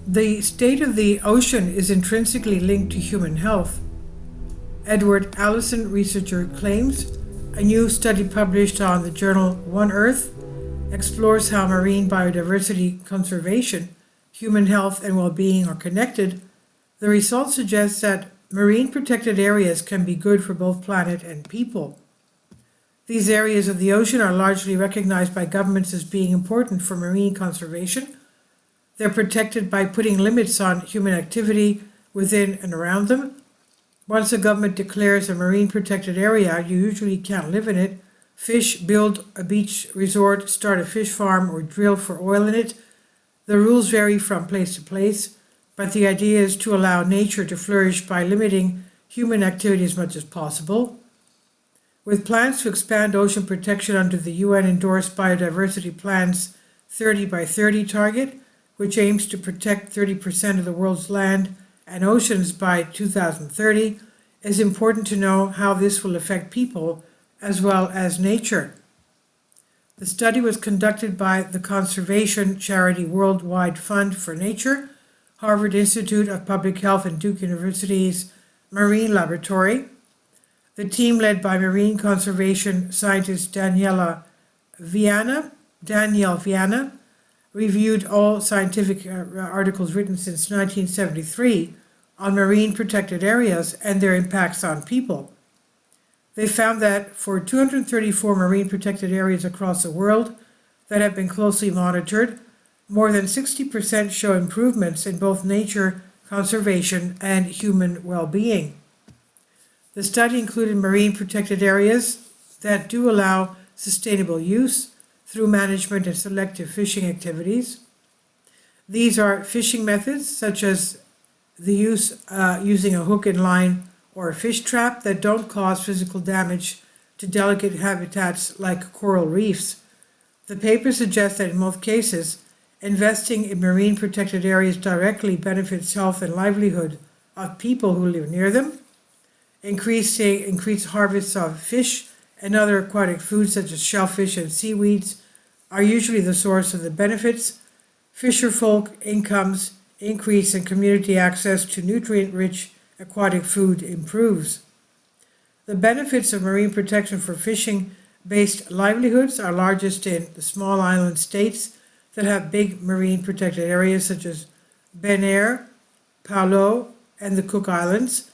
The state of the ocean is intrinsically linked to human health. Edward Allison, researcher, claims a new study published on the journal One Earth explores how marine biodiversity conservation, human health, and well-being are connected. The results suggest that marine protected areas can be good for both planet and people. These areas of the ocean are largely recognized by governments as being important for marine conservation. They're protected by putting limits on human activity within and around them. Once a government declares a marine protected area, you usually can't live in it, fish, build a beach resort, start a fish farm, or drill for oil in it. The rules vary from place to place, but the idea is to allow nature to flourish by limiting human activity as much as possible. With plans to expand ocean protection under the UN-endorsed Biodiversity Plan's 30 by 30 target, which aims to protect 30% of the world's land and oceans by 2030, it's important to know how this will affect people as well as nature. The study was conducted by the conservation charity Worldwide Fund for Nature, Harvard Institute of Public Health, and Duke University's Marine Laboratory. The team, led by marine conservation scientist Danielle Viana, reviewed all scientific articles written since 1973 on marine protected areas and their impacts on people. They found that for 234 marine protected areas across the world that have been closely monitored, more than 60% show improvements in both nature conservation and human well-being. The study included marine protected areas that do allow sustainable use through management and selective fishing activities. These are fishing methods such as the using a hook and line or a fish trap that don't cause physical damage to delicate habitats like coral reefs. The paper suggests that in most cases, investing in marine protected areas directly benefits health and livelihood of people who live near them. Increased harvests of fish and other aquatic foods such as shellfish and seaweeds are usually the source of the benefits. Fisherfolk incomes increase and community access to nutrient-rich aquatic food improves. The benefits of marine protection for fishing-based livelihoods are largest in the small island states that have big marine protected areas such as Benin, Palau, and the Cook Islands,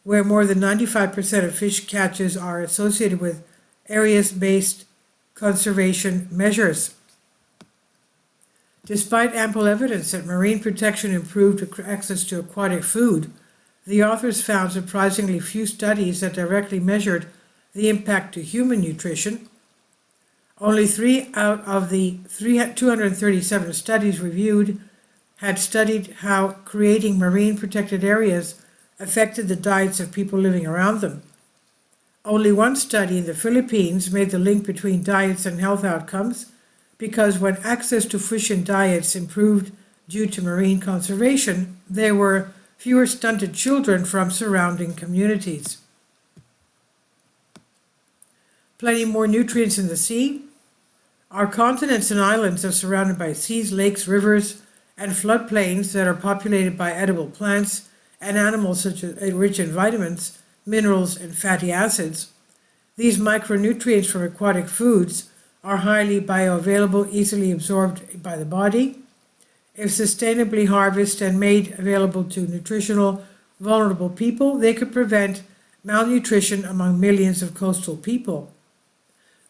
where more than 95% of fish catches are associated with areas-based conservation measures. Despite ample evidence that marine protection improved access to aquatic food, the authors found surprisingly few studies that directly measured the impact to human nutrition. Only 3 out of the 237 studies reviewed had studied how creating marine protected areas affected the diets of people living around them. Only one study in the Philippines made the link between diets and health outcomes, because when access to fish and diets improved due to marine conservation, there were fewer stunted children from surrounding communities. Plenty more nutrients in the sea. Our continents and islands are surrounded by seas, lakes, rivers, and floodplains that are populated by edible plants and animals such as rich in vitamins, minerals, and fatty acids. These micronutrients from aquatic foods are highly bioavailable, easily absorbed by the body. If sustainably harvested and made available to nutritional vulnerable people, they could prevent malnutrition among millions of coastal people.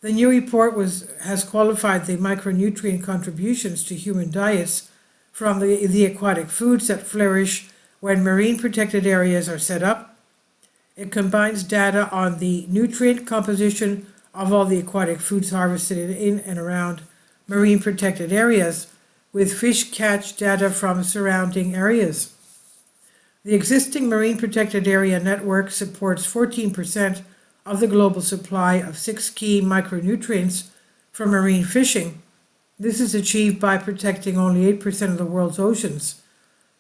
The new report has qualified the micronutrient contributions to human diets from the aquatic foods that flourish when marine protected areas are set up. It combines data on the nutrient composition of all the aquatic foods harvested in and around marine protected areas with fish catch data from surrounding areas. The existing marine protected area network supports 14% of the global supply of 6 key micronutrients from marine fishing. This is achieved by protecting only 8% of the world's oceans.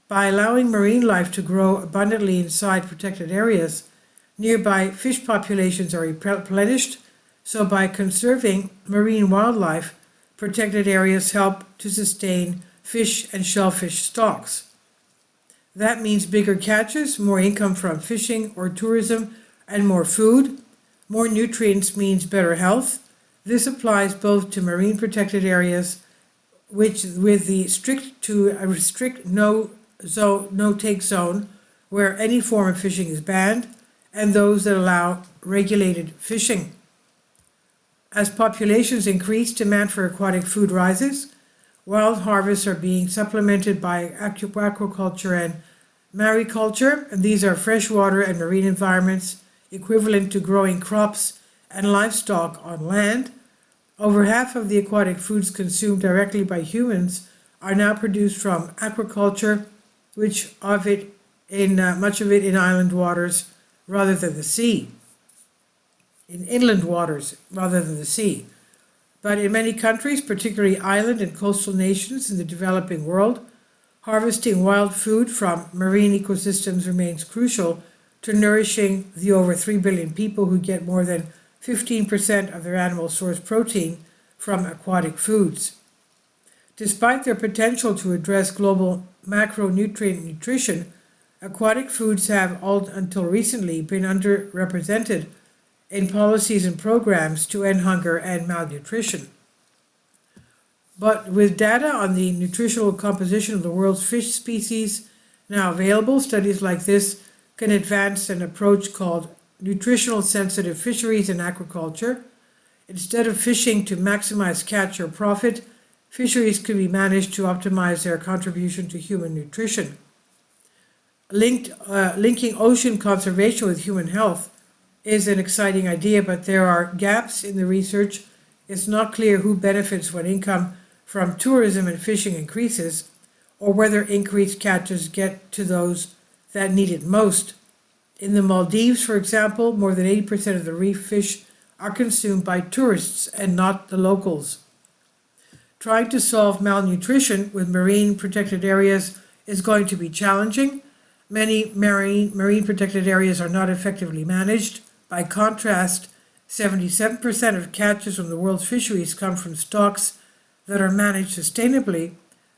By allowing marine life to grow abundantly inside protected areas, nearby fish populations are replenished, so by conserving marine wildlife, protected areas help to sustain fish and shellfish stocks. That means bigger catches, more income from fishing or tourism, and more food. More nutrients means better health. This applies both to marine protected areas, which with the strict no take zone, where any form of fishing is banned, and those that allow regulated fishing. As populations increase, demand for aquatic food rises. Wild harvests are being supplemented by aquaculture and mariculture, and these are freshwater and marine environments equivalent to growing crops and livestock on land. Over half of the aquatic foods consumed directly by humans are now produced from aquaculture, much of it in inland waters rather than the sea. In inland waters rather than the sea. But in many countries, particularly island and coastal nations in the developing world, harvesting wild food from marine ecosystems remains crucial to nourishing the over 3 billion people who get more than 15% of their animal source protein from aquatic foods. Despite their potential to address global macronutrient nutrition, aquatic foods have until recently been underrepresented in policies and programs to end hunger and malnutrition. But with data on the nutritional composition of the world's fish species now available, studies like this can advance an approach called nutritional sensitive fisheries in aquaculture. Instead of fishing to maximize catch or profit, fisheries could be managed to optimize their contribution to human nutrition. Linking ocean conservation with human health is an exciting idea, but there are gaps in the research. It's not clear who benefits when income from tourism and fishing increases, or whether increased catches get to those that need it most. In the Maldives, for example, more than 80% of the reef fish are consumed by tourists and not the locals. Trying to solve malnutrition with marine protected areas is going to be challenging. Many marine protected areas are not effectively managed. By contrast, 77% of catches from the world's fisheries come from stocks that are managed sustainably,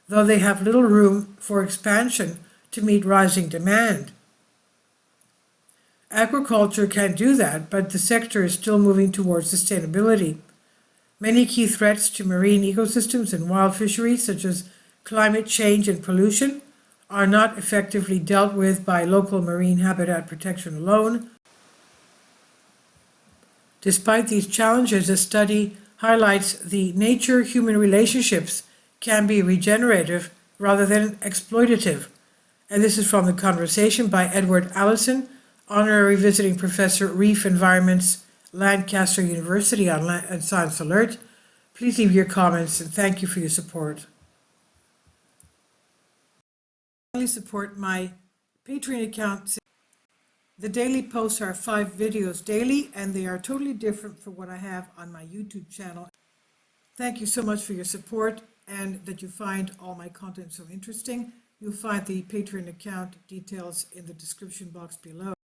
though they have little room for expansion to meet rising demand. Aquaculture can do that, but the sector is still moving towards sustainability. Many key threats to marine ecosystems and wild fisheries, such as climate change and pollution, are not effectively dealt with by local marine habitat protection alone. Despite these challenges, a study highlights the nature-human relationships can be regenerative rather than exploitative. And this is from the conversation by Edward Allison, Honorary Visiting Professor, Reef Environments, Lancaster University on Science Alert. Please leave your comments and thank you for your support. Please support my Patreon account. The daily posts are 5 videos daily, and they are totally different from what I have on my YouTube channel. Thank you so much for your support and that you find all my content so interesting. You'll find the Patreon account details in the description box below.